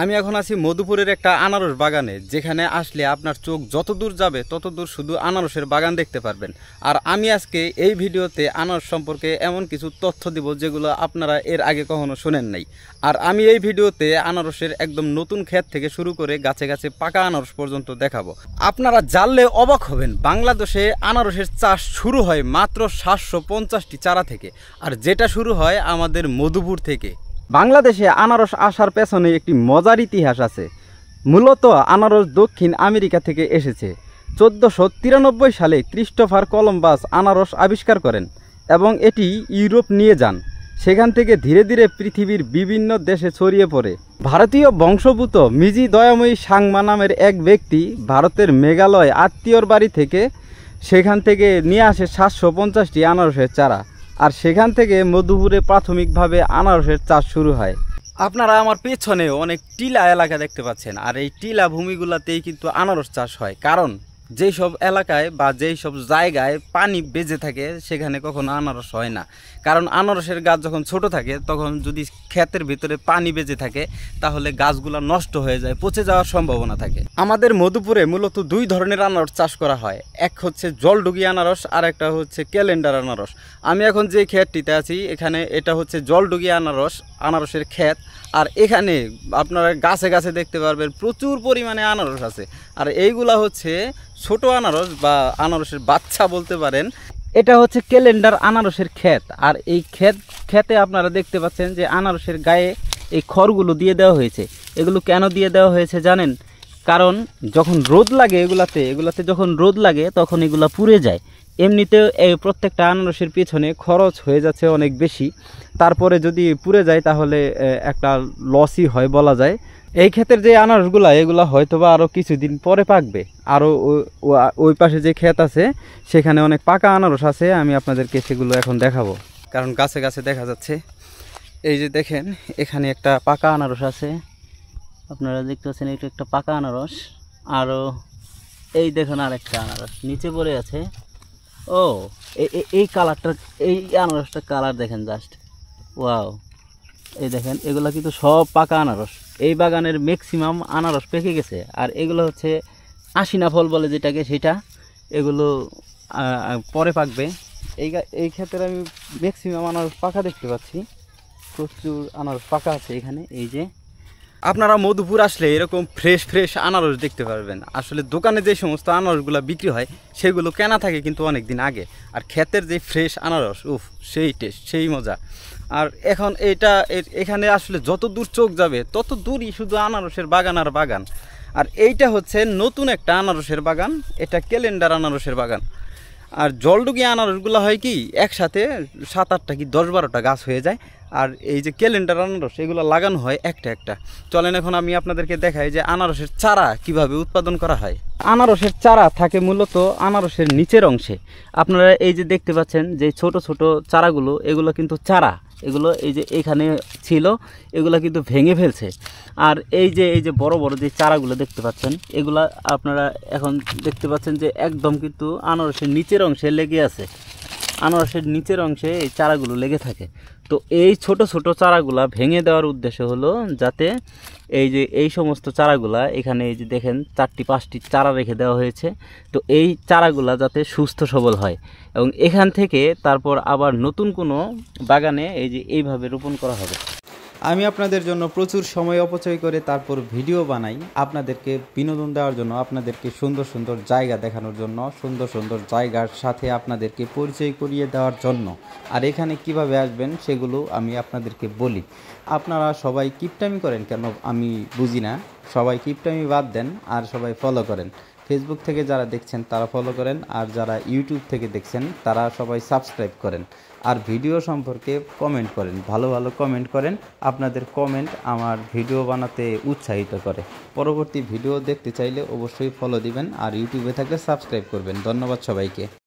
আমি এখন আছি মধুপুরের একটা আনারস বাগানে, যেখানে আসলে আপনার চোখ যত দূর যাবে তত দূর শুধু আনারসের বাগান দেখতে পারবেন। আর আমি আজকে এই ভিডিওতে আনারস সম্পর্কে এমন কিছু তথ্য দিব যেগুলো আপনারা এর আগে কখনো শোনেন নাই। আর আমি এই ভিডিওতে আনারসের একদম নতুন ক্ষেত থেকে শুরু করে গাছে গাছে পাকা আনারস পর্যন্ত দেখাবো। আপনারা জানলে অবাক হবেন, বাংলাদেশে আনারসের চাষ শুরু হয় মাত্র 750টি চারা থেকে, আর যেটা শুরু হয় আমাদের মধুপুর থেকে। বাংলাদেশে আনারস আসার পেছনে একটি মজার ইতিহাস আছে। মূলত আনারস দক্ষিণ আমেরিকা থেকে এসেছে। 1493 সালে ক্রিস্টোফার কলম্বাস আনারস আবিষ্কার করেন এবং এটি ইউরোপ নিয়ে যান। সেখান থেকে ধীরে ধীরে পৃথিবীর বিভিন্ন দেশে ছড়িয়ে পড়ে। ভারতীয় বংশোদ্ভূত মিজি দয়াময়ী সাংমা নামের এক ব্যক্তি ভারতের মেঘালয় আত্মীয়র বাড়ি থেকে সেখান থেকে নিয়ে আসে 750টি আনারসের চারা, আর সেখান থেকে মধুপুরে প্রাথমিকভাবে আনারসের চাষ শুরু হয়। আপনারা আমার পেছনে অনেক টিলা এলাকা দেখতে পাচ্ছেন, আর এই টিলা ভূমিগুলোতেই কিন্তু আনারস চাষ হয়। কারণ যেই সব এলাকায় বা যেই সব জায়গায় পানি বেজে থাকে সেখানে কখনো আনারস হয় না। কারণ আনারসের গাছ যখন ছোট থাকে তখন যদি ক্ষেতের ভিতরে পানি বেজে থাকে তাহলে গাছগুলো নষ্ট হয়ে যায়, পচে যাওয়ার সম্ভাবনা থাকে। আমাদের মধুপুরে মূলত দুই ধরনের আনারস চাষ করা হয়, এক হচ্ছে জলডুগি আনারস আর একটা হচ্ছে ক্যালেন্ডার আনারস। আমি এখন যে ক্ষেতটিতে আছি এখানে এটা হচ্ছে জলডুগি আনারসের ক্ষেত। আর এখানে আপনারা গাছে গাছে দেখতে পারবেন প্রচুর পরিমাণে আনারস আছে। আর এইগুলা হচ্ছে ছোট আনারস বা আনারসের বাচ্চা বলতে পারেন। এটা হচ্ছে ক্যালেন্ডার আনারসের ক্ষেত। আর এই ক্ষেতে আপনারা দেখতে পাচ্ছেন যে আনারসের গায়ে এই খড়গুলো দিয়ে দেওয়া হয়েছে। এগুলো কেন দিয়ে দেওয়া হয়েছে জানেন? কারণ যখন রোদ লাগে এগুলাতে যখন রোদ লাগে তখন এগুলা পুড়ে যায়। এমনিতেও এই প্রত্যেকটা আনারসের পিছনে খরচ হয়ে যাচ্ছে অনেক বেশি, তারপরে যদি পুড়ে যায় তাহলে একটা লসই হয় বলা যায়। এই ক্ষেতের যে আনারসগুলা এগুলা হয়তোবা আরও কিছুদিন পরে পাকবে। আরও ওই পাশে যে ক্ষেত আছে সেখানে অনেক পাকা আনারস আছে, আমি আপনাদেরকে সেগুলো এখন দেখাবো। কারণ গাছে গাছে দেখা যাচ্ছে। এই যে দেখেন এখানে একটা পাকা আনারস আছে, আপনারা দেখতে পাচ্ছেন এটা একটা পাকা আনারস। আরও এই দেখুন আরেকটা আনারস নিচে পড়ে আছে। ও এই কালারটা, এই আনারসটা কালার দেখেন জাস্ট ওয়াও। এই দেখেন এগুলো কিন্তু সব পাকা আনারস। এই বাগানের ম্যাক্সিমাম আনারস পেকে গেছে। আর এগুলো হচ্ছে আশিনা ফল বলে যেটাকে, সেটা এগুলো পরে পাকবে। এই ক্ষেত্রে আমি ম্যাক্সিমাম আনারস পাকা দেখতে পাচ্ছি, প্রচুর আনারস পাকা আছে এখানে। এই যে আপনারা মধুপুর আসলে এরকম ফ্রেশ ফ্রেশ আনারস দেখতে পারবেন। আসলে দোকানে যে সমস্ত আনারসগুলো বিক্রি হয় সেগুলো কেনা থাকে কিন্তু অনেক দিন আগে, আর ক্ষেতের যে ফ্রেশ আনারস সেই টেস্ট, সেই মজা। আর এখন এখানে আসলে যত দূর চোখ যাবে তত দূরই শুধু আনারসের বাগান আর বাগান। আর এইটা হচ্ছে নতুন একটা আনারসের বাগান, এটা ক্যালেন্ডার আনারসের বাগান। আর জলডুগি আনারসগুলো হয় কি একসাথে 7-8টা কি 10-12টা গাছ হয়ে যায়। আর এই যে ক্যালেন্ডার আনারস এগুলো লাগানো হয় একটা একটা। চলেন এখন আমি আপনাদেরকে দেখাই যে আনারসের চারা কিভাবে উৎপাদন করা হয়। আনারসের চারা থাকে মূলত আনারসের নিচের অংশে। আপনারা এই যে দেখতে পাচ্ছেন যে ছোট ছোট চারাগুলো, এগুলো কিন্তু চারা, এগুলো এই যে এখানে ছিল এগুলো কিন্তু ভেঙে ফেলছে। আর এই যে বড় বড় যে চারাগুলো দেখতে পাচ্ছেন এগুলা আপনারা এখন দেখতে পাচ্ছেন যে একদম কিন্তু আনারসের নিচের অংশে লেগে আছে। আনারসের নিচের অংশে এই চারাগুলো লেগে থাকে। তো এই ছোট ছোট চারাগুলা ভেঙে দেওয়ার উদ্দেশ্য হলো যাতে এই সমস্ত চারাগুলা, এখানে এই যে দেখেন 4-5টি চারা রেখে দেওয়া হয়েছে, তো এই চারাগুলা যাতে সুস্থ সবল হয় এবং এখান থেকে তারপর আবার নতুন কোনো বাগানে এইভাবে রোপণ করা হবে। আমি আপনাদের জন্য প্রচুর সময় অপচয় করে তারপর ভিডিও বানাই আপনাদেরকে বিনোদন দেওয়ার জন্য, আপনাদেরকে সুন্দর সুন্দর জায়গা দেখানোর জন্য, সুন্দর সুন্দর জায়গার সাথে আপনাদেরকে পরিচয় করিয়ে দেওয়ার জন্য। আর এখানে কিভাবে আসবেন সেগুলো আমি আপনাদেরকে বলি। আপনারা সবাই কিপটামি করেন কেন আমি বুঝি না। সবাই কিপটামি বাদ দেন আর সবাই ফলো করেন। ফেসবুক থেকে যারা দেখছেন তারা ফলো করেন, আর যারা ইউটিউব থেকে দেখছেন তারা সবাই সাবস্ক্রাইব করেন। আর ভিডিও সম্পর্কে কমেন্ট করেন, ভালো ভালো কমেন্ট করেন। আপনাদের কমেন্ট আমার ভিডিও বানাতে উৎসাহিত করে। পরবর্তী ভিডিও দেখতে চাইলে অবশ্যই ফলো দিবেন, আর ইউটিউবে থাকলে সাবস্ক্রাইব করবেন। ধন্যবাদ সবাইকে।